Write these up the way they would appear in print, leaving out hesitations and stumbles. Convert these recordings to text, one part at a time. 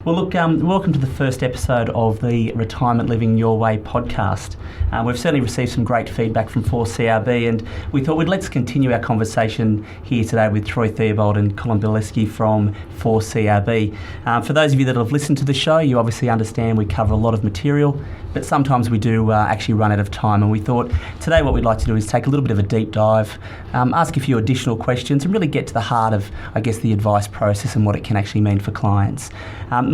Well, look, welcome to the first episode of the Retirement Living Your Way podcast. We've certainly received some great feedback from 4CRB, and we thought let's continue our conversation here today with Troy Theobald and Colin Bileski from 4CRB. For those of you that have listened to the show, you obviously understand we cover a lot of material, but sometimes we do actually run out of time, and we thought today what we'd like to do is take a little bit of a deep dive, ask a few additional questions and really get to the heart of, I guess, the advice process and what it can actually mean for clients.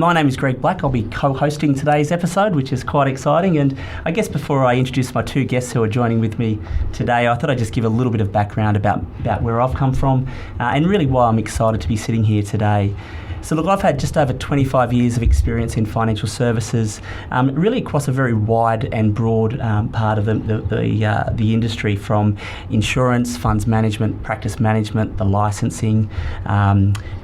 My name is Greg Black. I'll be co-hosting today's episode, which is quite exciting, and I guess before I introduce my two guests who are joining with me today, I thought I'd just give a little bit of background about where I've come from and really why I'm excited to be sitting here today. So look, I've had just over 25 years of experience in financial services, really across a very wide and broad part of the industry, from insurance, funds management, practice management, the licensing,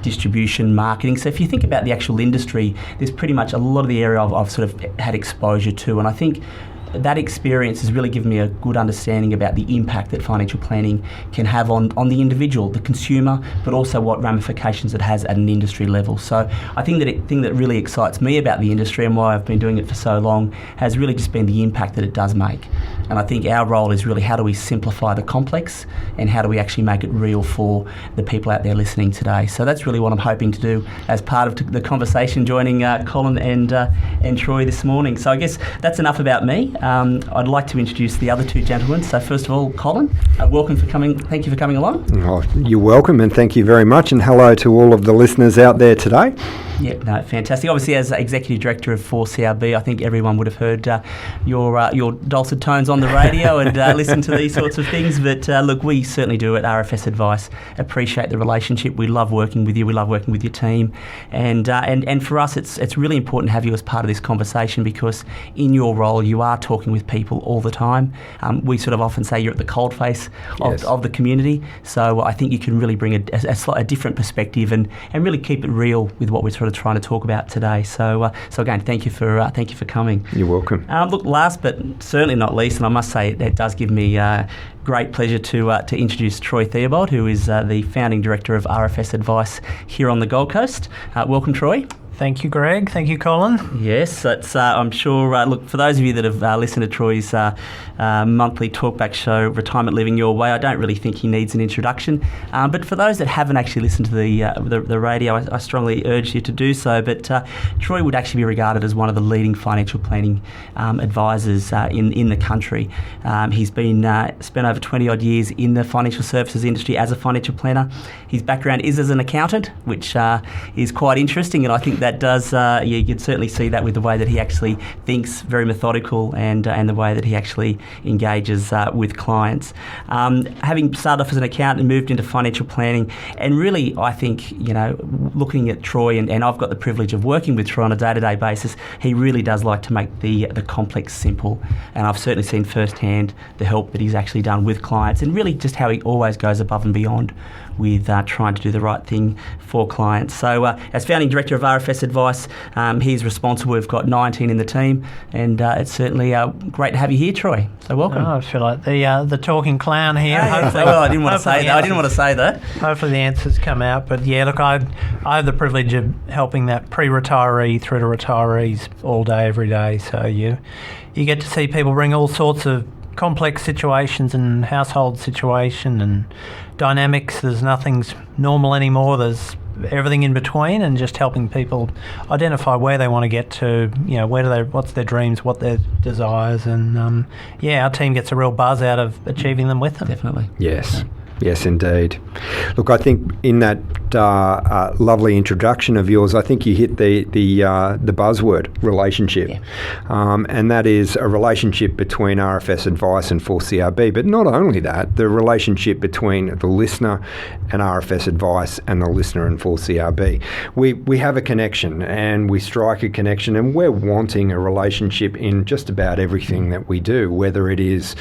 distribution, marketing. So if you think about the actual industry, there's pretty much a lot of the area I've sort of had exposure to, and I think that experience has really given me a good understanding about the impact that financial planning can have on the individual, the consumer, but also what ramifications it has at an industry level. So I think the thing that really excites me about the industry and why I've been doing it for so long has really just been the impact that it does make. And I think our role is really how do we simplify the complex and how do we actually make it real for the people out there listening today. So that's really what I'm hoping to do as part of the conversation, joining Colin and Troy this morning. So I guess that's enough about me. I'd like to introduce the other two gentlemen. So first of all, Colin, welcome for coming. Thank you for coming along. Oh, you're welcome, and thank you very much, and hello to all of the listeners out there today. Yeah, no, fantastic. Obviously, as Executive Director of 4CRB, I think everyone would have heard your dulcet tones on the radio and listened to these sorts of things. But look, we certainly do at RFS Advice appreciate the relationship. We love working with you. We love working with your team, and for us, it's really important to have you as part of this conversation because in your role, you are talking with people all the time. We sort of often say you're at the coalface of the community. So I think you can really bring a different perspective and really keep it real with what we're sort of trying to talk about today. So again, thank you for coming. You're welcome. Look, last but certainly not least, and I must say it does give me great pleasure to introduce Troy Theobald, who is the founding director of RFS Advice here on the Gold Coast. Welcome, Troy. Thank you, Greg. Thank you, Colin. Yes, that's, I'm sure, look, for those of you that have listened to Troy's monthly talkback show, Retirement Living Your Way, I don't really think he needs an introduction. But for those that haven't actually listened to the radio, I strongly urge you to do so. But Troy would actually be regarded as one of the leading financial planning advisors in the country. He's been spent over 20-odd years in the financial services industry as a financial planner. His background is as an accountant, which is quite interesting, and I think that does, you could certainly see that with the way that he actually thinks, very methodical, and the way that he actually engages with clients. Having started off as an accountant and moved into financial planning, and really I think, looking at Troy, and I've got the privilege of working with Troy on a day-to-day basis, he really does like to make the complex simple, and I've certainly seen firsthand the help that he's actually done with clients and really just how he always goes above and beyond with trying to do the right thing for clients. So as founding director of RFS Advice, he's responsible. We've got 19 in the team, and it's certainly great to have you here, Troy. So welcome. Oh, I feel like the talking clown here. Hopefully, well, I didn't want to say that. Hopefully the answers come out. But yeah, look, I have the privilege of helping that pre-retiree through to retirees all day, every day. So you get to see people bring all sorts of complex situations and household situation and dynamics. There's nothing's normal anymore. There's everything in between, and just helping people identify where they want to get to, what's their dreams, what their desires, and our team gets a real buzz out of achieving them with them. Definitely. Yes. Yes, indeed. Look, I think in that lovely introduction of yours, I think you hit the buzzword, relationship. Yeah. And that is a relationship between RFS Advice and 4CRB. But not only that, the relationship between the listener and RFS Advice and the listener and 4CRB. We have a connection, and we strike a connection, and we're wanting a relationship in just about everything that we do, whether it is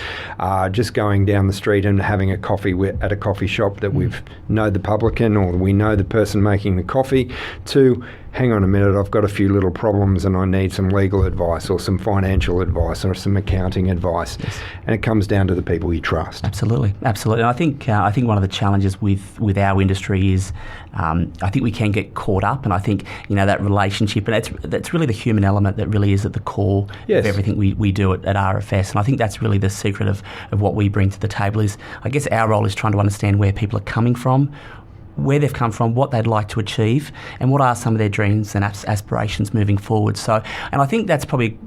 just going down the street and having a coffee at a coffee shop that we know the publican or we know the person making the coffee, to hang on a minute, I've got a few little problems and I need some legal advice or some financial advice or some accounting advice. Yes. And it comes down to the people you trust. Absolutely. And I think one of the challenges with our industry is I think we can get caught up, and I think that relationship, and that's really the human element that really is at the core of everything we do at RFS. And I think that's really the secret of what we bring to the table. Is I guess our role is trying to understand where people are coming from, where they've come from, what they'd like to achieve, and what are some of their dreams and aspirations moving forward. So, and I think that's probably,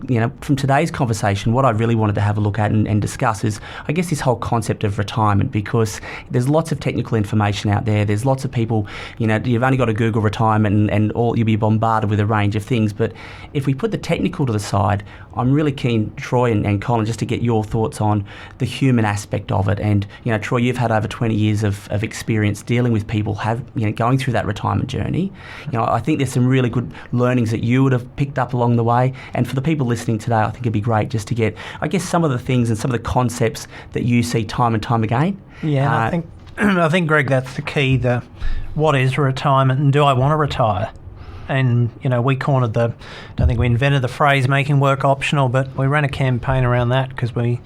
from today's conversation, what I really wanted to have a look at and discuss is, I guess, this whole concept of retirement, because there's lots of technical information out there. There's lots of people, you've only got to Google retirement and all, you'll be bombarded with a range of things. But if we put the technical to the side, I'm really keen, Troy and Colin, just to get your thoughts on the human aspect of it. And, Troy, you've had over 20 years of experience dealing with people going through that retirement journey. I think there's some really good learnings that you would have picked up along the way. And for the people listening today, I think it'd be great just to get, I guess, some of the things and some of the concepts that you see time and time again. Yeah, I think, Greg, that's the key. What is retirement, and do I want to retire? And, we cornered I don't think we invented the phrase making work optional, but we ran a campaign around that because we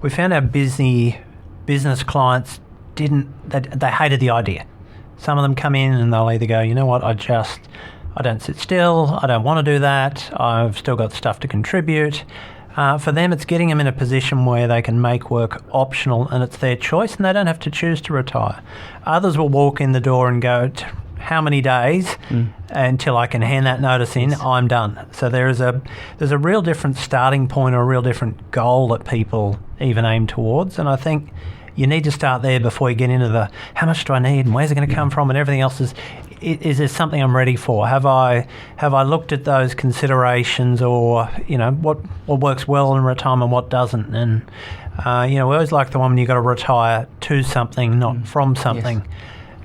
found our busy business clients they hated the idea. Some of them come in and they'll either go, you know what, I don't sit still, I don't want to do that, I've still got stuff to contribute. For them, it's getting them in a position where they can make work optional and it's their choice and they don't have to choose to retire. Others will walk in the door and go, how many days until I can hand that notice in, I'm done. So there's a real different starting point or a real different goal that people even aim towards. And I think you need to start there before you get into the how much do I need and where's it going to come from and everything else. Is there something I'm ready for? Have I looked at those considerations, or what works well in retirement, what doesn't? And we always like the one when you got to retire to something, not from something. Yes.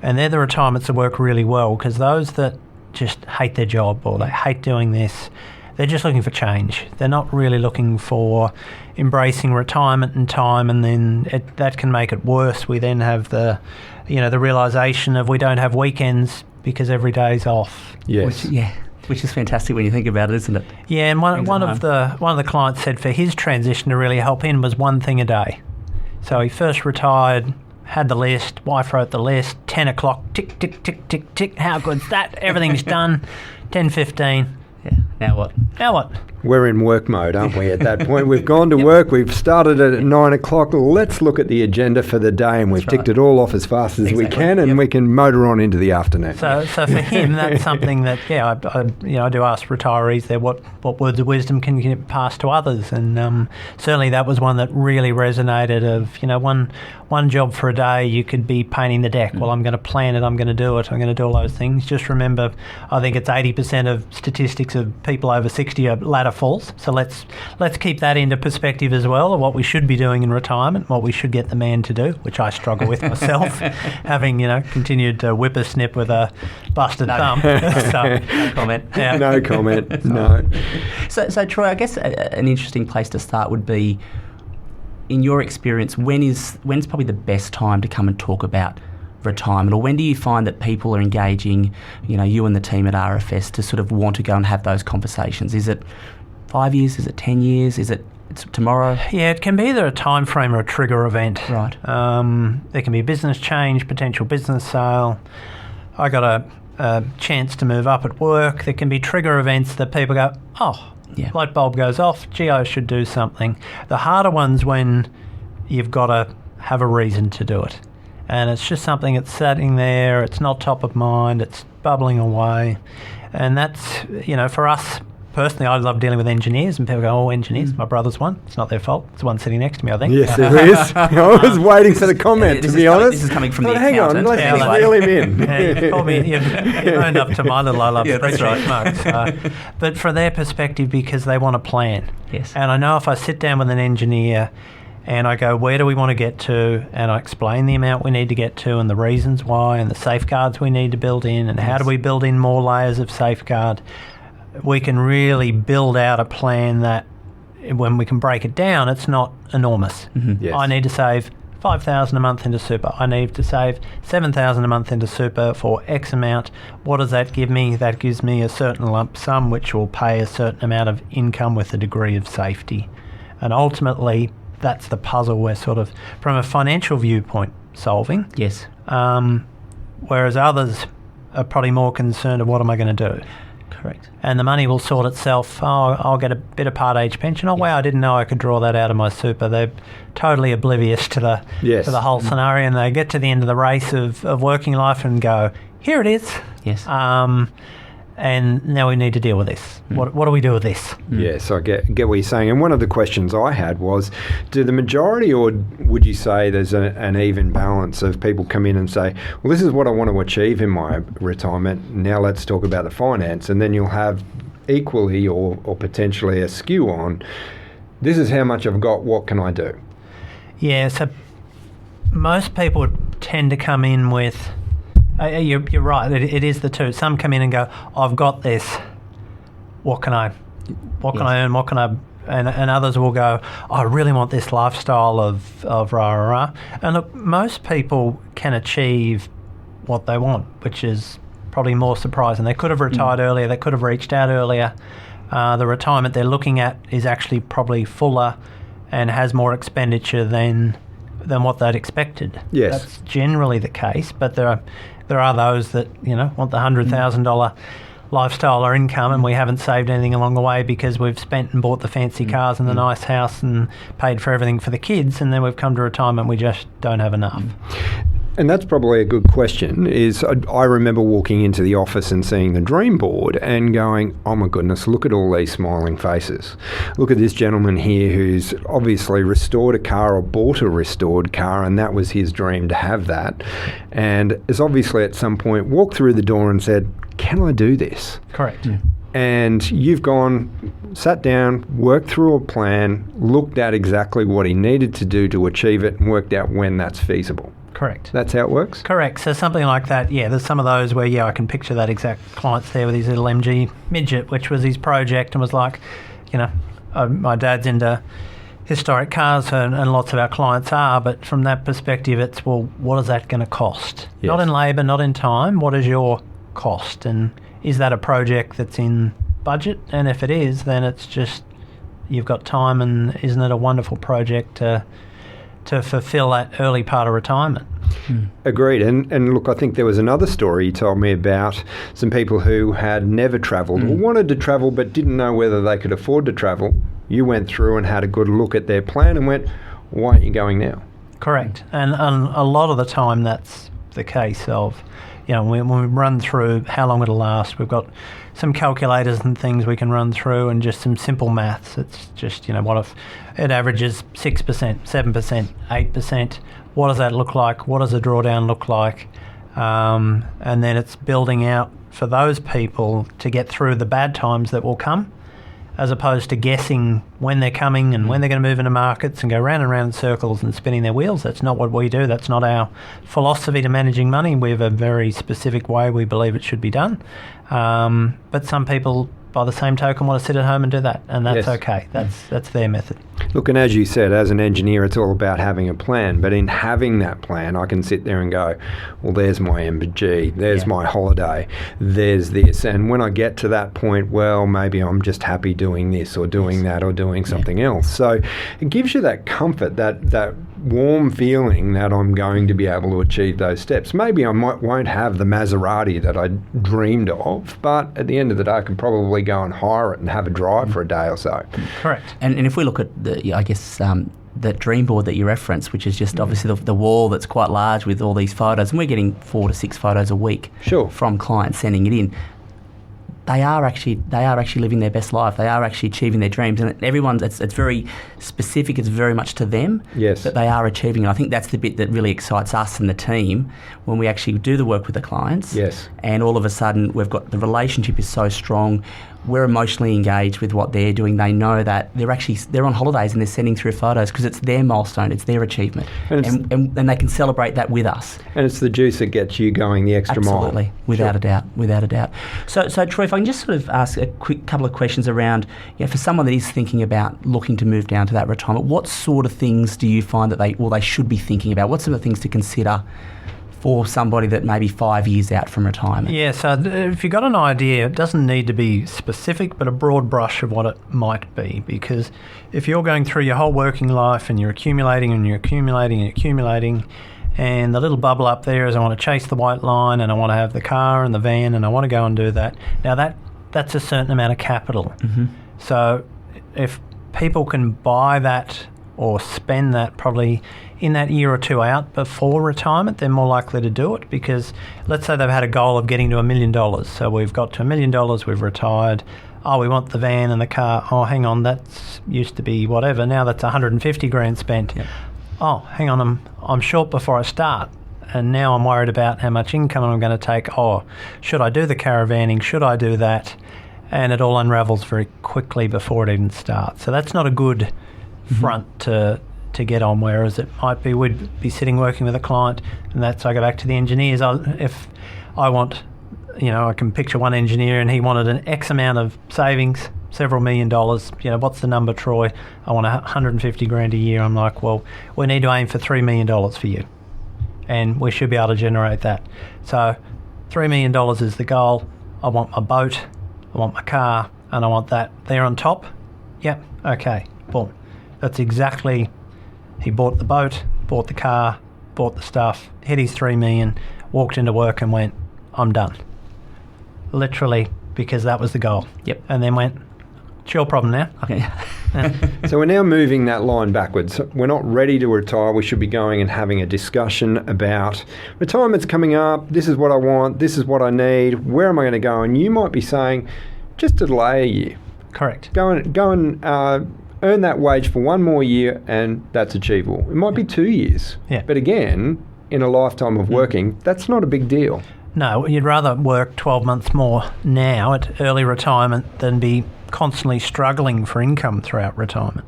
And they're the retirements that work really well, because those that just hate their job or they hate doing this, they're just looking for change. They're not really looking for embracing retirement and time, and then that can make it worse. We then have the realisation of we don't have weekends because every day's off. Yes. Which is fantastic when you think about it, isn't it? Yeah, and one of the clients said for his transition to really help him was one thing a day. So he first retired, had the list, wife wrote the list, 10 o'clock, tick, tick, tick, tick, tick, how good's that? Everything's done. 10:15. Yeah, now what? We're in work mode, aren't we, at that point? We've gone to work, we've started at 9 o'clock, let's look at the agenda for the day, and we've ticked it all off as fast as we can, and we can motor on into the afternoon. So for him, that's something that, I do ask retirees there, what words of wisdom can you pass to others? And certainly that was one that really resonated of, one job for a day, you could be painting the deck. Well, I'm going to plan it, I'm going to do it, I'm going to do all those things. Just remember, I think it's 80% of statistics of people over 60 are ladder falls. So let's keep that into perspective as well, of what we should be doing in retirement, what we should get the man to do, which I struggle with myself, having continued to whippersnip with a busted thumb. So, no comment. Yeah. No comment. No. So Troy, I guess an interesting place to start would be, in your experience, when's probably the best time to come and talk about retirement, or when do you find that people are engaging, you and the team at RFS, to sort of want to go and have those conversations? Is it 5 years? Is it 10 years? Is it tomorrow? Yeah, it can be either a time frame or a trigger event. Right. There can be a business change, potential business sale. I got a chance to move up at work. There can be trigger events that people go, light bulb goes off, gee, I should do something. The harder ones when you've got to have a reason to do it. And it's just something that's sitting there, it's not top of mind, it's bubbling away. And that's, for us personally, I love dealing with engineers, and people go, engineers, my brother's one. It's not their fault. It's the one sitting next to me, I think. Yes, it is. I was waiting for the comment, to be honest. This is coming from the hang on, accountant. let's reel him in. You've owned up to my little I love spreadsheet marks. But for their perspective, because they want to plan. Yes. And I know if I sit down with an engineer and I go, where do we want to get to? And I explain the amount we need to get to and the reasons why and the safeguards we need to build in and how do we build in more layers of safeguard. We can really build out a plan that, when we can break it down, it's not enormous. Mm-hmm. Yes. I need to save $5,000 a month into super. I need to save $7,000 a month into super for X amount. What does that give me? That gives me a certain lump sum which will pay a certain amount of income with a degree of safety. And ultimately, that's the puzzle we're sort of, from a financial viewpoint, solving. Yes. Whereas others are probably more concerned of what am I going to do? Correct. And the money will sort itself. Oh, I'll get a bit of Part H pension. Oh, Yes. wow, I didn't know I could draw that out of my super. They're totally oblivious to the Yes. to the whole scenario, and they get to the end of the race of working life and go, here it is. Yes. And now we need to deal with this. What do we do with this? Yes, I get what you're saying. And one of the questions I had was, do the majority, or would you say there's an even balance of people come in and say, well, this is what I want to achieve in my retirement. Now let's talk about the finance. And then you'll have equally or potentially a skew on, this is how much I've got, what can I do? Yeah, so most people would tend to come in with, you're right, it is the two. Some come in and go, I've got this, what can I earn, what can I, and others will go, I really want this lifestyle of rah, rah, rah. And look, most people can achieve what they want, which is probably more surprising. They could have retired earlier, they could have reached out earlier. The retirement they're looking at is actually probably fuller and has more expenditure than what they'd expected. Yes. That's generally the case, but there are those that, want the $100,000 lifestyle or income, and we haven't saved anything along the way because we've spent and bought the fancy cars and the nice house and paid for everything for the kids, and then we've come to retirement, we just don't have enough. And that's probably a good question, is I remember walking into the office and seeing the dream board and going, oh my goodness, look at all these smiling faces. Look at this gentleman here who's obviously restored a car or bought a restored car, and that was his dream to have that. And has obviously at some point walked through the door and said, can I do this? Correct. And you've gone, sat down, worked through a plan, looked at exactly what he needed to do to achieve it, and worked out when that's feasible. Correct. That's how it works? Correct. So something like that, there's some of those where, I can picture that exact client there with his little MG midget, which was his project, and was like, my dad's into historic cars, and lots of our clients are, but from that perspective, it's, well, what is that going to cost? Yes. Not in labour, not in time. What is your cost? And is that a project that's in budget? And if it is, then it's just, you've got time, and isn't it a wonderful project to fulfil that early part of retirement? Agreed. And look, I think there was another story you told me about some people who had never travelled or wanted to travel but didn't know whether they could afford to travel. You went through and had a good look at their plan and went, why aren't you going now? Correct. And a lot of the time that's the case of, when we run through how long it'll last, we've got some calculators and things we can run through, and just some simple maths. It's just, what if it averages 6%, 7%, 8%? What does that look like? What does a drawdown look like? And then it's building out for those people to get through the bad times that will come, as opposed to guessing when they're coming and when they're going to move into markets and go round and round in circles and spinning their wheels. That's not what we do. That's not our philosophy to managing money. We have a very specific way we believe it should be done. But some people, by the same token, want to sit at home and do that, and that's okay. That's their method. Look, and as you said, as an engineer, it's all about having a plan. But in having that plan, I can sit there and go, well, there's my MG, there's my holiday, there's this. And when I get to that point, well, maybe I'm just happy doing this or doing that or doing something else. So it gives you that comfort, that warm feeling that I'm going to be able to achieve those steps. Maybe I won't have the Maserati that I dreamed of, but at the end of the day, I can probably go and hire it and have a drive for a day or so. Correct. And if we look at that dream board that you referenced, which is just obviously the wall that's quite large with all these photos, and we're getting 4 to 6 photos a week from clients sending it in. They are actually living their best life. They are actually achieving their dreams, and it's very specific. It's very much to them that they are achieving it. I think that's the bit that really excites us and the team when we actually do the work with the clients. Yes. And all of a sudden, we've got the relationship is so strong. we're emotionally engaged with what they're doing. They know that they're on holidays and they're sending through photos because it's their milestone, it's their achievement, and they can celebrate that with us. And it's the juice that gets you going the extra mile. Absolutely, without a doubt. So Troy, if I can just sort of ask a quick couple of questions around, for someone that is thinking about looking to move down to that retirement, what sort of things do you find that they should be thinking about? What sort of things to consider for somebody that may be 5 years out from retirement? Yeah, so if you've got an idea, it doesn't need to be specific, but a broad brush of what it might be. Because if you're going through your whole working life and you're accumulating and you're accumulating and accumulating, and the little bubble up there is I want to chase the white line and I want to have the car and the van and I want to go and do that. Now that's a certain amount of capital. Mm-hmm. So if people can buy that or spend that probably in that year or two out before retirement, they're more likely to do it, because let's say they've had a goal of getting to $1 million. So we've got to $1 million, we've retired. Oh, we want the van and the car. Oh, hang on, that's used to be whatever. Now that's 150 grand spent. Yep. Oh, hang on, I'm short before I start. And now I'm worried about how much income I'm going to take. Oh, should I do the caravanning? Should I do that? And it all unravels very quickly before it even starts. So that's not a good front to get on, whereas it might be we'd be sitting working with a client, and that's, I go back to the engineers. If I want, I can picture one engineer and he wanted an X amount of savings, several $1 million. What's the number, Troy? I want 150 grand a year. I'm like, well, we need to aim for $3 million for you, and we should be able to generate that. So $3 million is the goal. I want my boat, I want my car, and I want that there on top. Yep, okay, boom. That's exactly, he bought the boat, bought the car, bought the stuff, hit his $3 million, walked into work and went, I'm done. Literally, because that was the goal. Yep. And then went, it's your problem now. Okay. So we're now moving that line backwards. We're not ready to retire. We should be going and having a discussion about retirement's coming up. This is what I want. This is what I need. Where am I going to go? And you might be saying, just delay a year. Correct. Go and earn that wage for one more year, and that's achievable. It might be 2 years. Yeah. But again, in a lifetime of working, that's not a big deal. No, you'd rather work 12 months more now at early retirement than be constantly struggling for income throughout retirement.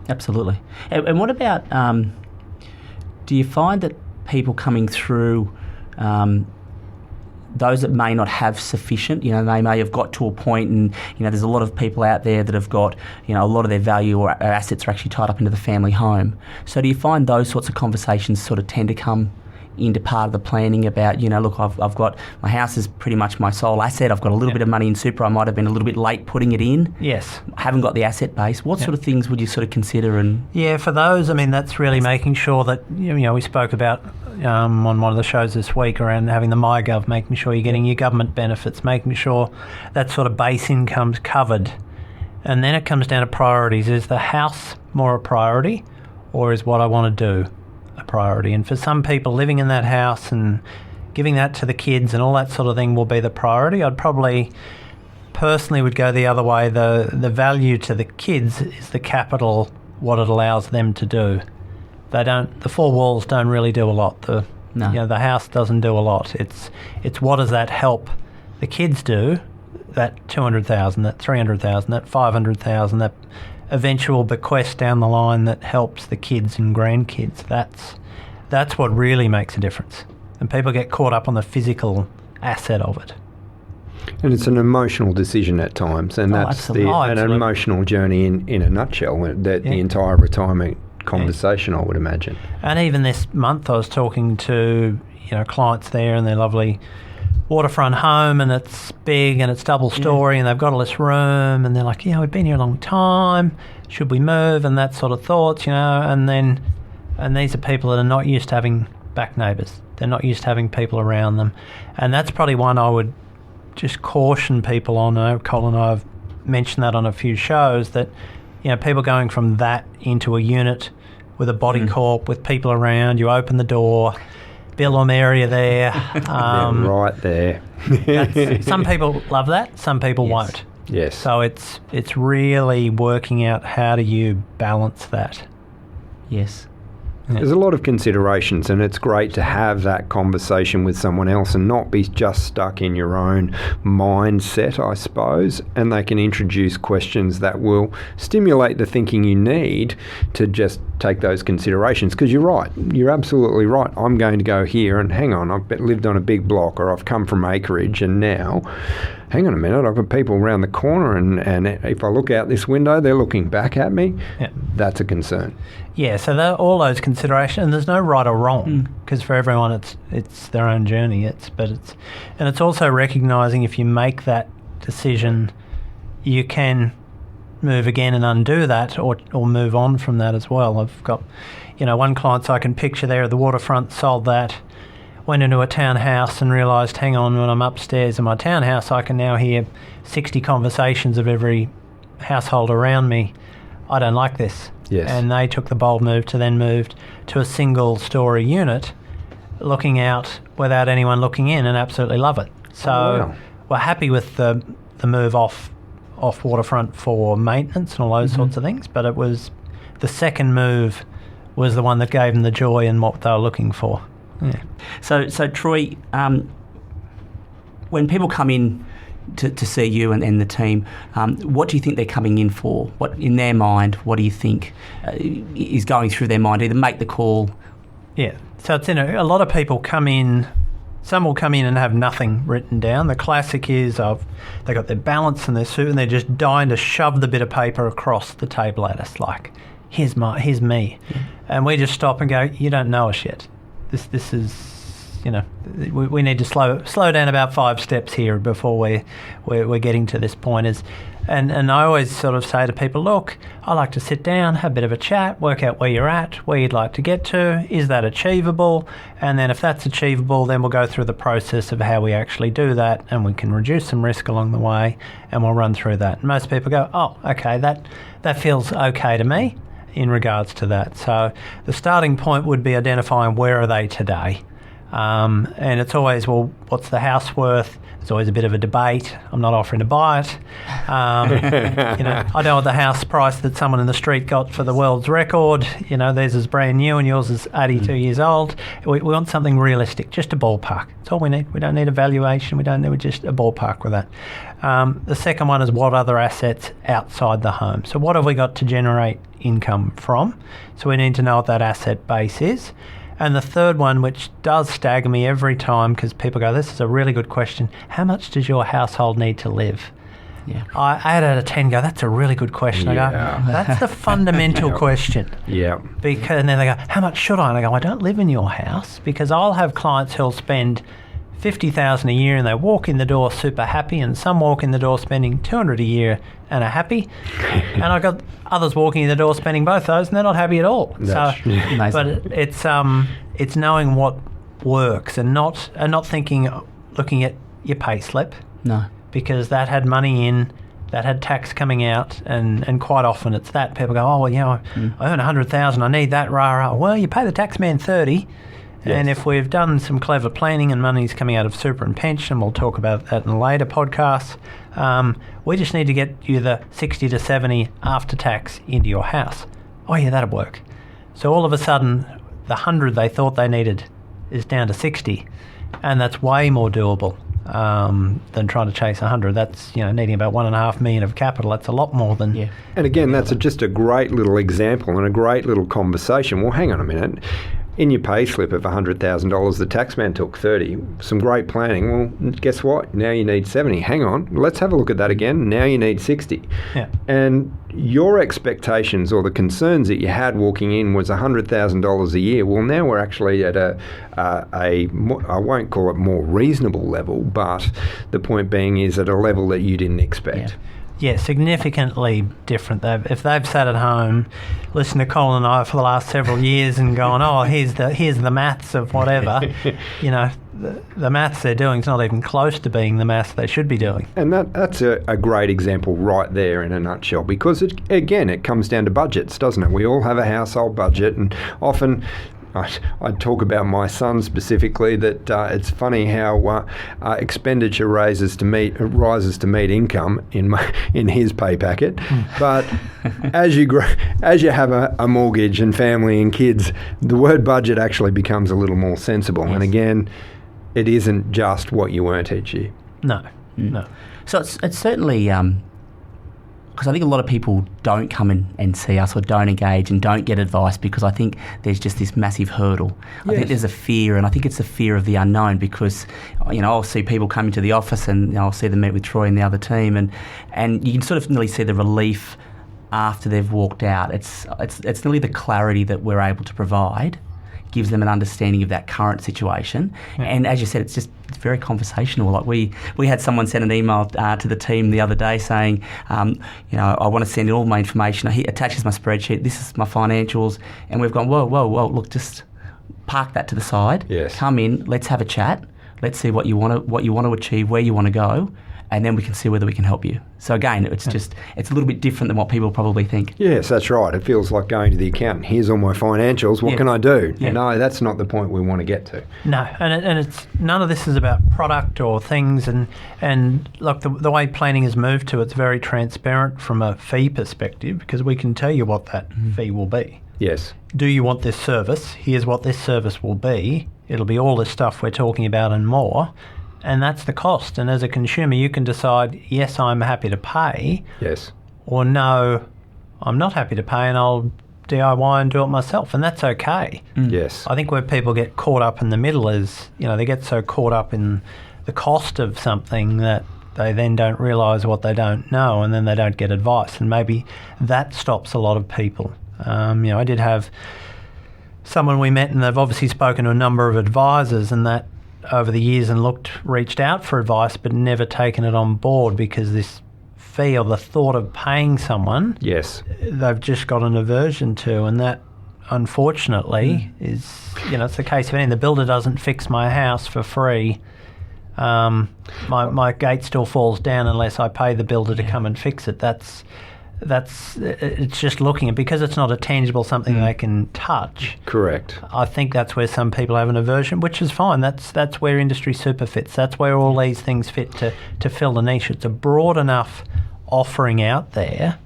Absolutely. And what about, do you find that people coming through, those that may not have sufficient, they may have got to a point, and there's a lot of people out there that have got, a lot of their value or assets are actually tied up into the family home. So do you find those sorts of conversations sort of tend to come into part of the planning about, look, I've got, my house is pretty much my sole asset. I've got a little bit of money in super. I might have been a little bit late putting it in. Yes. I haven't got the asset base. What sort of things would you sort of consider? And yeah, for those, that's really making sure that, we spoke about on one of the shows this week around having the MyGov, making sure you're getting your government benefits, making sure that sort of base income's covered. And then it comes down to priorities. Is the house more a priority, or is what I want to do a priority? And for some people, living in that house and giving that to the kids and all that sort of thing will be the priority. I'd probably personally would go the other way. The value to the kids is the capital, what it allows them to do. The four walls don't really do a lot. The house doesn't do a lot. It's what does that help the kids do? That 200,000, that 300,000, that 500,000, that eventual bequest down the line that helps the kids and grandkids. That's what really makes a difference. And people get caught up on the physical asset of it. And it's an emotional decision at times, and that's an emotional journey in a nutshell. The entire retirement conversation, I would imagine. And even this month, I was talking to clients there, and they're lovely waterfront home, and it's big and it's double story, and they've got all this room, and they're like, we've been here a long time, should we move, and that sort of thoughts, and these are people that are not used to having back neighbours. They're not used to having people around them, and that's probably one I would just caution people on. Colin and I have mentioned that on a few shows, that people going from that into a unit with a body corp, with people around, you open the door, Billum area there. Right there. Some people love that, some people won't. Yes. So it's really working out how do you balance that. Yes. There's a lot of considerations, and it's great to have that conversation with someone else and not be just stuck in your own mindset, I suppose, and they can introduce questions that will stimulate the thinking you need to just take those considerations. Because you're right, you're absolutely right. I'm going to go here and hang on, I've lived on a big block, or I've come from acreage, and now, hang on a minute, I've got people around the corner, and if I look out this window, they're looking back at me. Yeah. That's a concern. Yeah, so all those considerations, and there's no right or wrong, because for everyone it's their own journey. It's also recognising if you make that decision, you can move again and undo that, or move on from that as well. I've got, one client I can picture there at the waterfront, sold that, went into a townhouse and realised, hang on, when I'm upstairs in my townhouse, I can now hear 60 conversations of every household around me. I don't like this. Yes. And they took the bold move to then move to a single story unit, looking out without anyone looking in, and absolutely love it. So we're happy with the move off waterfront for maintenance and all those sorts of things, but it was the second move was the one that gave them the joy and what they were looking for. Yeah. So Troy, when people come in to see you and the team, what do you think they're coming in for? What, in their mind, what do you think is going through their mind? Either make the call. Yeah. So it's a lot of people come in. Some will come in and have nothing written down. The classic is they got their balance and their suit, and they're just dying to shove the bit of paper across the table at us, like, here's me. Yeah. And we just stop and go, you don't know us yet. This is, we need to slow down about 5 steps here before we're getting to this point. And I always sort of say to people, look, I like to sit down, have a bit of a chat, work out where you're at, where you'd like to get to, is that achievable? And then if that's achievable, then we'll go through the process of how we actually do that, and we can reduce some risk along the way, and we'll run through that. And most people go, oh, okay, that feels okay to me in regards to that. So the starting point would be identifying where are they today. And it's always, well, what's the house worth? There's always a bit of a debate. I'm not offering to buy it. I don't want the house price that someone in the street got for the world's record. Theirs is brand new and yours is 82 years old. We want something realistic, just a ballpark. That's all we need. We don't need a valuation. We don't need just a ballpark with that. The second one is what other assets outside the home. So what have we got to generate income from? So we need to know what that asset base is. And the third one, which does stagger me every time, because people go, this is a really good question, how much does your household need to live? Yeah. I 8 out of 10 go, that's a really good question. I go, that's the fundamental question. Yeah. And then they go, how much should I? And I go, I don't live in your house, because I'll have clients who'll spend $50,000 a year and they walk in the door super happy, and some walk in the door spending $200 a year and are happy. And I've got others walking in the door spending both those and they're not happy at all. That's amazing. But it's knowing what works and not looking at your pay slip. No. Because that had money in, that had tax coming out, and quite often it's that. People go, I earn $100,000, I need that, rah. Well, you pay the tax man $30,000. Yes. And if we've done some clever planning and money's coming out of super and pension, we'll talk about that in later podcasts, we just need to get you the 60 to 70 after tax into your house. Oh yeah, that'll work. So all of a sudden, the 100 they thought they needed is down to 60, and that's way more doable than trying to chase 100. That's needing about $1.5 million of capital. That's a lot more than. Yeah. And again, that's just a great little example and a great little conversation. Well, hang on a minute. In your pay slip of $100,000, the taxman took 30. Some great planning. Well, guess what? Now you need 70. Hang on, let's have a look at that again. Now you need 60. Yeah. And your expectations or the concerns that you had walking in was $100,000 a year. Well, now we're actually at I won't call it more reasonable level, but the point being is at a level that you didn't expect. Yeah, significantly different. If they've sat at home, listened to Colin and I for the last several years and gone, oh, here's the maths of whatever, the maths they're doing is not even close to being the maths they should be doing. And that's a great example right there in a nutshell, because it comes down to budgets, doesn't it? We all have a household budget, and often I talk about my son specifically that it's funny how expenditure rises to meet income in his pay packet, but as you grow, as you have a mortgage and family and kids, the word budget actually becomes a little more sensible. Yes. And again, it isn't just what you earn each year. No. So it's certainly. Because I think a lot of people don't come in and see us or don't engage and don't get advice because I think there's just this massive hurdle. Yes. I think there's a fear, and I think it's the fear of the unknown because, I'll see people come into the office and I'll see them meet with Troy and the other team and you can sort of nearly see the relief after they've walked out. It's nearly the clarity that we're able to provide gives them an understanding of that current situation. Yeah. And as you said, it's very conversational. Like we had someone send an email to the team the other day saying, I want to send in all my information. He attaches my spreadsheet. This is my financials. And we've gone, whoa, look, just park that to the side. Yes. Come in, let's have a chat. Let's see what you want to achieve, where you want to go. And then we can see whether we can help you. So again, it's a little bit different than what people probably think. Yes, that's right. It feels like going to the accountant. Here's all my financials. What can I do? Yeah. No, that's not the point we want to get to. No, and it's none of this is about product or things. And look, the way planning has moved to, it's very transparent from a fee perspective because we can tell you what that fee will be. Yes. Do you want this service? Here's what this service will be. It'll be all this stuff we're talking about and more. And that's the cost. And as a consumer, you can decide, yes, I'm happy to pay. Yes. Or no, I'm not happy to pay and I'll DIY and do it myself. And that's okay. Yes. I think where people get caught up in the middle is, they get so caught up in the cost of something that they then don't realise what they don't know and then they don't get advice. And maybe that stops a lot of people. I did have someone we met and they've obviously spoken to a number of advisors and that over the years and reached out for advice but never taken it on board because this fee or the thought of paying someone, yes, they've just got an aversion to, and that unfortunately is, it's the case of anything. The builder doesn't fix my house for free. My gate still falls down unless I pay the builder to come and fix it. It's just looking at, because it's not a tangible something they can touch. Correct. I think that's where some people have an aversion, which is fine. That's where industry super fits. That's where all these things fit to fill the niche. It's a broad enough offering out there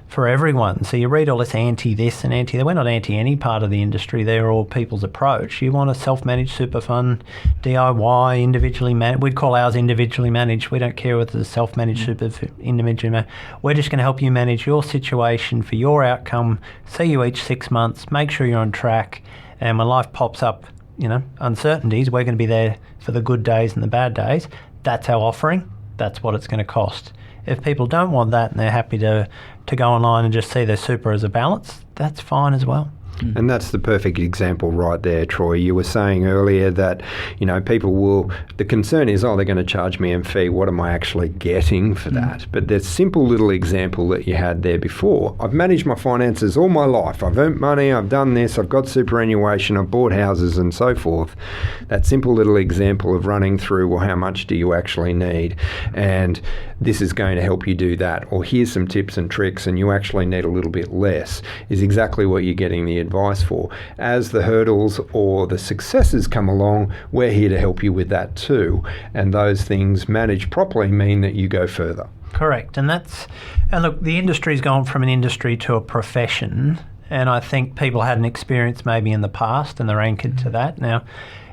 for everyone. So you read all this anti this and anti that. We're not anti any part of the industry. They're all people's approach. You want a self-managed super fund, DIY, individually managed. We'd call ours individually managed. We don't care whether it's a self-managed super individually managed. We're just going to help you manage your situation for your outcome, see you each 6 months, make sure you're on track. And when life pops up, uncertainties, we're going to be there for the good days and the bad days. That's our offering. That's what it's going to cost. If people don't want that and they're happy to go online and just see their super as a balance, that's fine as well. And that's the perfect example right there, Troy. You were saying earlier that, people will, the concern is, they're going to charge me a fee. What am I actually getting for that? But the simple little example that you had there before, I've managed my finances all my life. I've earned money, I've done this, I've got superannuation, I've bought houses and so forth. That simple little example of running through, well, how much do you actually need? And this is going to help you do that. Or here's some tips and tricks and you actually need a little bit less, is exactly what you're getting the advice for. As the hurdles or the successes come along, we're here to help you with that too. And those things managed properly mean that you go further. Correct. And look, the industry's gone from an industry to a profession. And I think people had an experience maybe in the past and they're anchored to that. Now,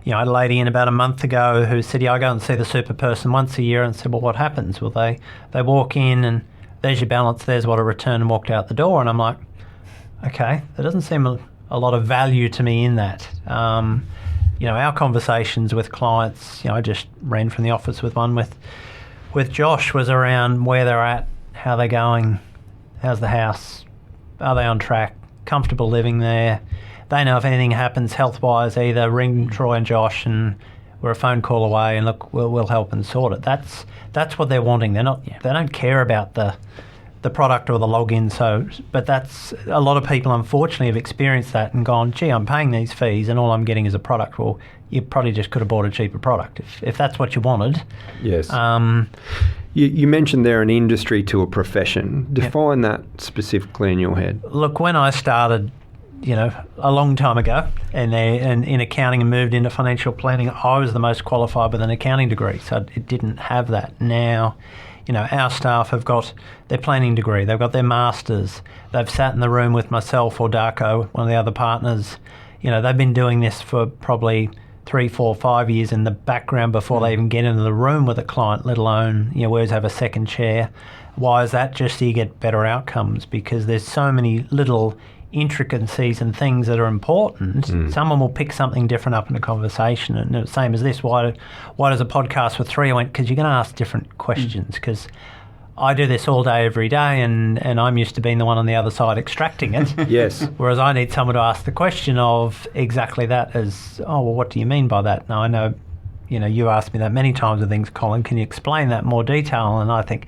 I had a lady in about a month ago who said, I go and see the super person once a year, and said, well, what happens? Well, they walk in and there's your balance, there's what I returned, and walked out the door. And I'm like, okay, there doesn't seem a lot of value to me in that. Our conversations with clients, I just ran from the office with one with Josh, was around where they're at, how they're going, how's the house, are they on track, comfortable living there. They know if anything happens health-wise, either ring Troy and Josh and we're a phone call away and look, we'll help and sort it. That's what they're wanting. They don't care about the product or the login. But that's, a lot of people unfortunately have experienced that and gone, gee, I'm paying these fees and all I'm getting is a product. Well, you probably just could have bought a cheaper product if that's what you wanted. Yes. You mentioned there an industry to a profession. Define that specifically in your head. Look, when I started a long time ago, and in accounting and moved into financial planning, I was the most qualified with an accounting degree, so it didn't have that. Now, our staff have got their planning degree, they've got their masters, they've sat in the room with myself or Darko, one of the other partners. They've been doing this for probably 3, 4, 5 years in the background before they even get into the room with a client, let alone, whereas have a second chair. Why is that? Just so you get better outcomes, because there's so many little intricacies and things that are important. Someone will pick something different up in a conversation, and the same as this. Why does a podcast with 3? I went, because you're going to ask different questions, because I do this all day, every day, and I'm used to being the one on the other side extracting it. Yes. Whereas I need someone to ask the question of exactly that as, what do you mean by that? Now, I know, you asked me that many times with things, Colin, can you explain that in more detail? And I think,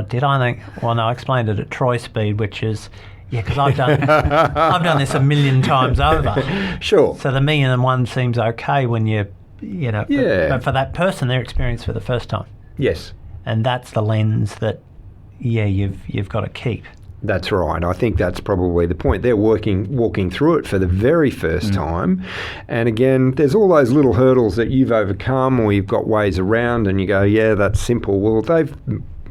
did I think? Well, no, I explained it at Troy Speed, which is, because I've done this a million times over. Sure. So the 1,000,001 seems okay when but for that person, they're experienced for the first time. Yes. And that's the lens that, you've got to keep. That's right. I think that's probably the point. They're walking through it for the very first time. And again, there's all those little hurdles that you've overcome, or you've got ways around, and you go, yeah, that's simple. Well, they've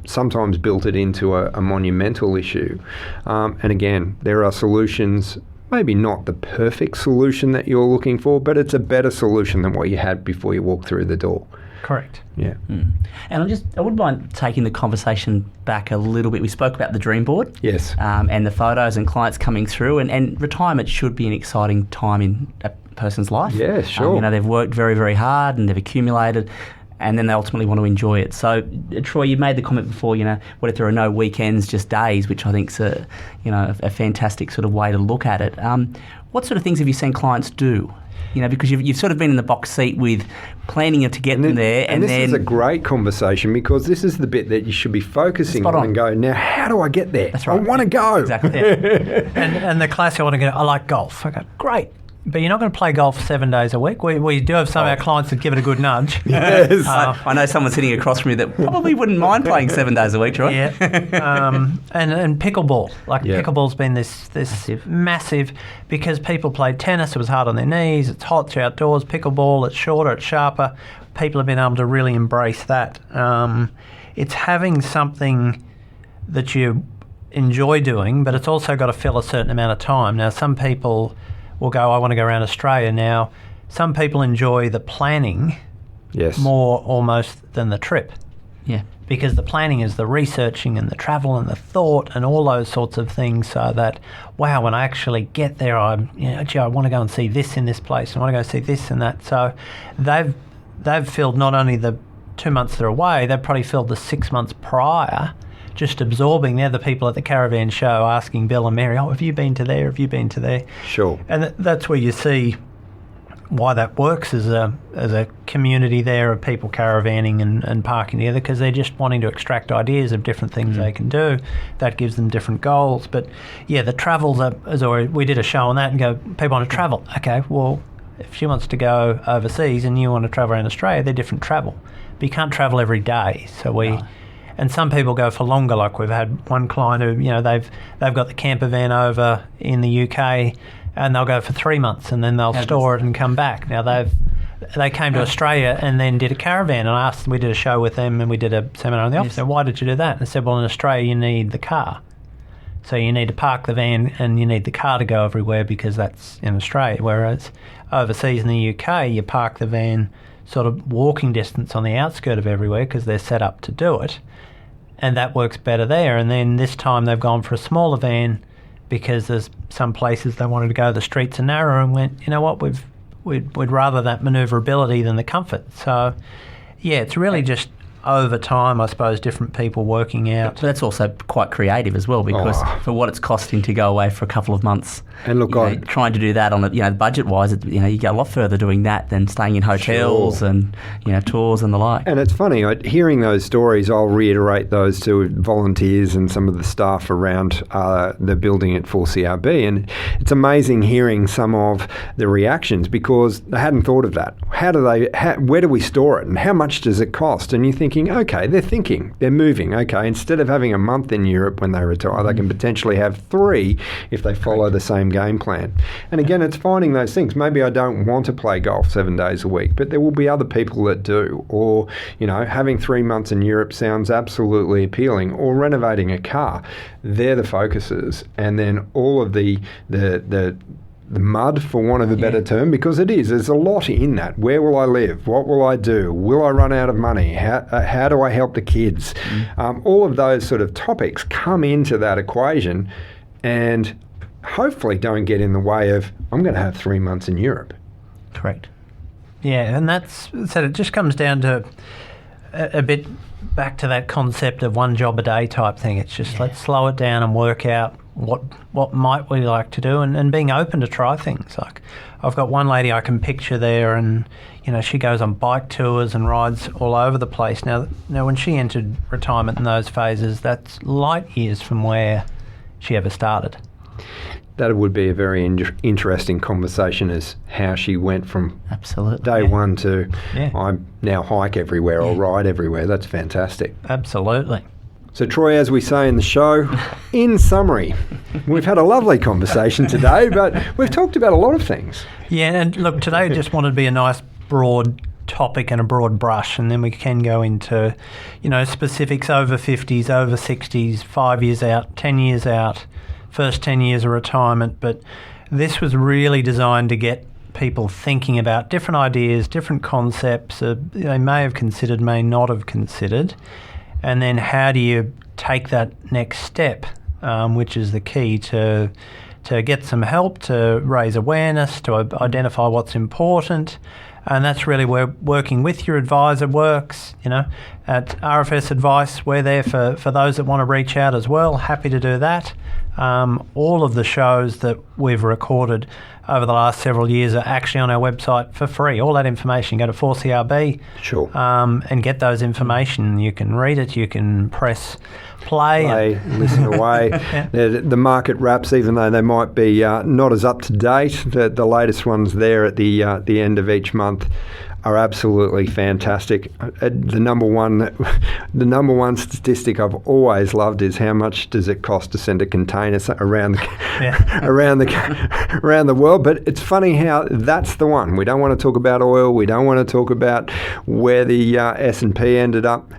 sometimes built it into a monumental issue. And again, there are solutions, maybe not the perfect solution that you're looking for, but it's a better solution than what you had before you walked through the door. Correct. Yeah. And I wouldn't mind taking the conversation back a little bit. We spoke about the dream board. Yes. And the photos and clients coming through, and retirement should be an exciting time in a person's life. Yeah, sure. They've worked very, very hard and they've accumulated, and then they ultimately want to enjoy it. So, Troy, you made the comment before, what if there are no weekends, just days, which I think's a fantastic sort of way to look at it. What sort of things have you seen clients do? Because you've sort of been in the box seat with planning to get them there. And this is a great conversation, because this is the bit that you should be focusing on and go, now, how do I get there? That's right. I want to go. Exactly. And the classic, I like golf. I go, great. But you're not going to play golf 7 days a week. We do have some of our clients that give it a good nudge. Yes. I know someone sitting across from me that probably wouldn't mind playing 7 days a week, Troy. Yeah. And pickleball. Pickleball's been this massive, because people played tennis, it was hard on their knees, it's hot, it's outdoors. Pickleball, it's shorter, it's sharper. People have been able to really embrace that. It's having something that you enjoy doing, but it's also got to fill a certain amount of time. Now, some people will go, I want to go around Australia. Now, some people enjoy the planning more almost than the trip. Yeah. Because the planning is the researching and the travel and the thought and all those sorts of things, so that, wow, when I actually get there, I want to go and see this in this place, and I want to go see this and that. So they've filled not only the 2 months they're away, they've probably filled the 6 months prior, just absorbing. They're the people at the caravan show asking Bill and Mary, have you been to there? Have you been to there? Sure. And that's where you see why that works as a community there of people caravanning and parking together, because they're just wanting to extract ideas of different things they can do. That gives them different goals. But yeah, the travels we did a show on that and go, people want to travel. Okay, well, if she wants to go overseas and you want to travel around Australia, they're different travel. But you can't travel every day. So and some people go for longer. Like we've had one client who, they've got the camper van over in the UK, and they'll go for 3 months, and then they'll store it and come back. Now they came to Australia and then did a caravan, and we did a show with them and we did a seminar in the office. And why did you do that? And they said, well, in Australia you need the car. So you need to park the van and you need the car to go everywhere, because that's in Australia. Whereas overseas in the UK, you park the van sort of walking distance on the outskirt of everywhere, because they're set up to do it. And that works better there. And then this time they've gone for a smaller van, because there's some places they wanted to go, the streets are narrow, and went, you know what, we'd rather that manoeuvrability than the comfort. So, yeah, it's really just over time, I suppose, different people working out. But that's also quite creative as well, because for what it's costing to go away for a couple of months, and look, trying to do that on a, budget-wise, you go a lot further doing that than staying in hotels and tours and the like. And it's funny, hearing those stories, I'll reiterate those to volunteers and some of the staff around the building at 4CRB, and it's amazing hearing some of the reactions, because they hadn't thought of that. Where do we store it, and how much does it cost? And you think, thinking, okay, they're moving. Okay, instead of having a month in Europe when they retire, they can potentially have 3 if they follow the same game plan. And again, it's finding those things. Maybe I don't want to play golf 7 days a week, but there will be other people that do. Or, having 3 months in Europe sounds absolutely appealing. Or renovating a car. They're the focuses. And then all of the mud, for want of a better term, because there's a lot in that. Where will I live? What will I do? Will I run out of money? How do I help the kids? All of those sort of topics come into that equation and hopefully don't get in the way of, I'm going to have 3 months in Europe. Correct. Yeah, and it just comes down to a bit back to that concept of one job a day type thing. It's just let's slow it down and work out what might we like to do, and being open to try things. Like I've got one lady I can picture there, and she goes on bike tours and rides all over the place. Now when she entered retirement in those phases, that's light years from where she ever started. That would be a very interesting conversation, as how she went from day one to I now hike everywhere or ride everywhere. That's fantastic. Absolutely. So, Troy, as we say in the show, in summary, we've had a lovely conversation today, but we've talked about a lot of things. Yeah, and look, today I just wanted to be a nice broad topic and a broad brush, and then we can go into, specifics over 50s, over 60s, 5 years out, 10 years out, first 10 years of retirement. But this was really designed to get people thinking about different ideas, different concepts they may have considered, may not have considered. And then how do you take that next step, which is the key to get some help, to raise awareness, to identify what's important. And that's really where working with your advisor works. At RFS Advice, we're there for those that want to reach out as well. Happy to do that. All of the shows that we've recorded over the last several years are actually on our website for free. All that information, go to 4CRB and get those information. You can read it, you can press play. Listen away. The market wraps, even though they might be not as up to date, the latest ones there at the end of each month are absolutely fantastic. The number one statistic I've always loved is how much does it cost to send a container around the world. But it's funny how that's the one. We don't want to talk about oil. We don't want to talk about where the S&P ended up.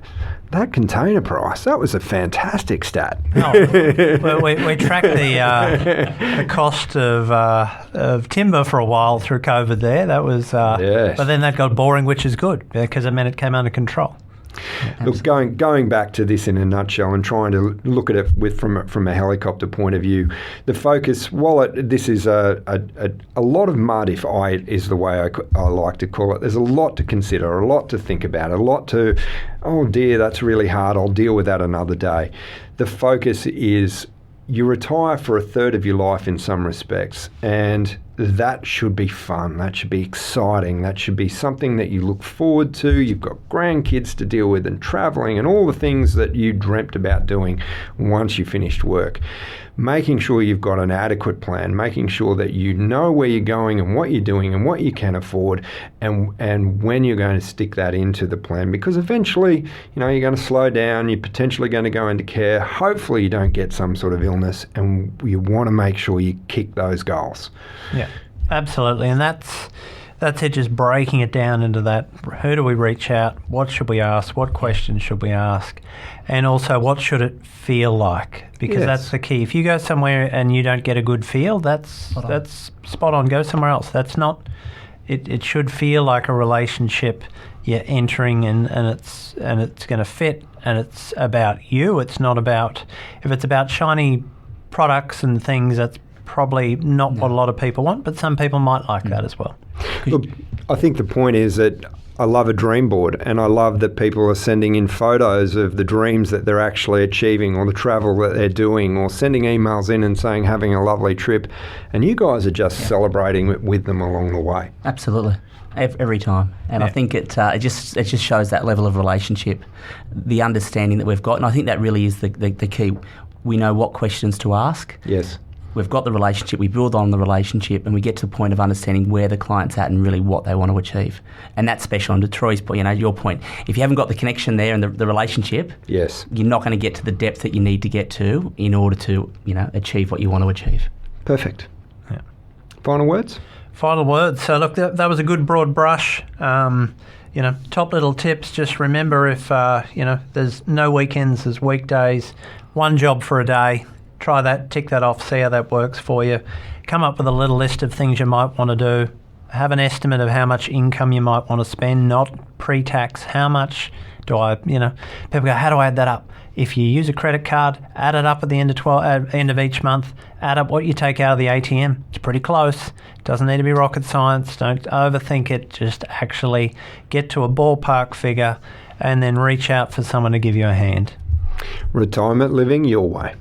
That container price, that was a fantastic stat. We tracked the cost of timber for a while through COVID there. That was, but then that got boring, which is good because it meant it came under control. Look, going back to this in a nutshell and trying to look at it from a helicopter point of view, the focus, while this is a lot of mud, is the way I like to call it. There's a lot to consider, a lot to think about, a lot to, oh dear, that's really hard, I'll deal with that another day. The focus is you retire for a third of your life in some respects, and that should be fun. That should be exciting. That should be something that you look forward to. You've got grandkids to deal with and travelling and all the things that you dreamt about doing once you finished work. Making sure you've got an adequate plan, making sure that you know where you're going and what you're doing and what you can afford, and when you're going to stick that into the plan, because eventually, you're going to slow down, you're potentially going to go into care, hopefully you don't get some sort of illness, and you want to make sure you kick those goals. Yeah, absolutely, and that's it, just breaking it down into that. Who do we reach out? What should we ask? What questions should we ask? And also, what should it feel like? Because that's the key. If you go somewhere and you don't get a good feel, that's spot on. Go somewhere else. That's not. It should feel like a relationship you're entering, and it's going to fit, and it's about you. It's not about, if it's about shiny products and things, that's probably not what a lot of people want, but some people might like that as well. Look, I think the point is that I love a dream board, and I love that people are sending in photos of the dreams that they're actually achieving, or the travel that they're doing, or sending emails in and saying having a lovely trip, and you guys are just celebrating with them along the way. Absolutely. Every time. And I think it just shows that level of relationship, the understanding that we've got, and I think that really is the key. We know what questions to ask. Yes. we've got the relationship, we build on the relationship, and we get to the point of understanding where the client's at and really what they want to achieve. And that's special. And to Troy's point, your point, if you haven't got the connection there and the relationship, yes, you're not going to get to the depth that you need to get to in order to, achieve what you want to achieve. Perfect. Yeah. Final words? Final words. So look, that was a good broad brush. Top little tips. Just remember, if there's no weekends, there's weekdays. One job for a day. Try that, tick that off, see how that works for you. Come up with a little list of things you might want to do. Have an estimate of how much income you might want to spend, not pre-tax. How much do I, people go, how do I add that up? If you use a credit card, add it up at the end of each month. Add up what you take out of the ATM. It's pretty close. Doesn't need to be rocket science. Don't overthink it. Just actually get to a ballpark figure and then reach out for someone to give you a hand. Retirement living your way.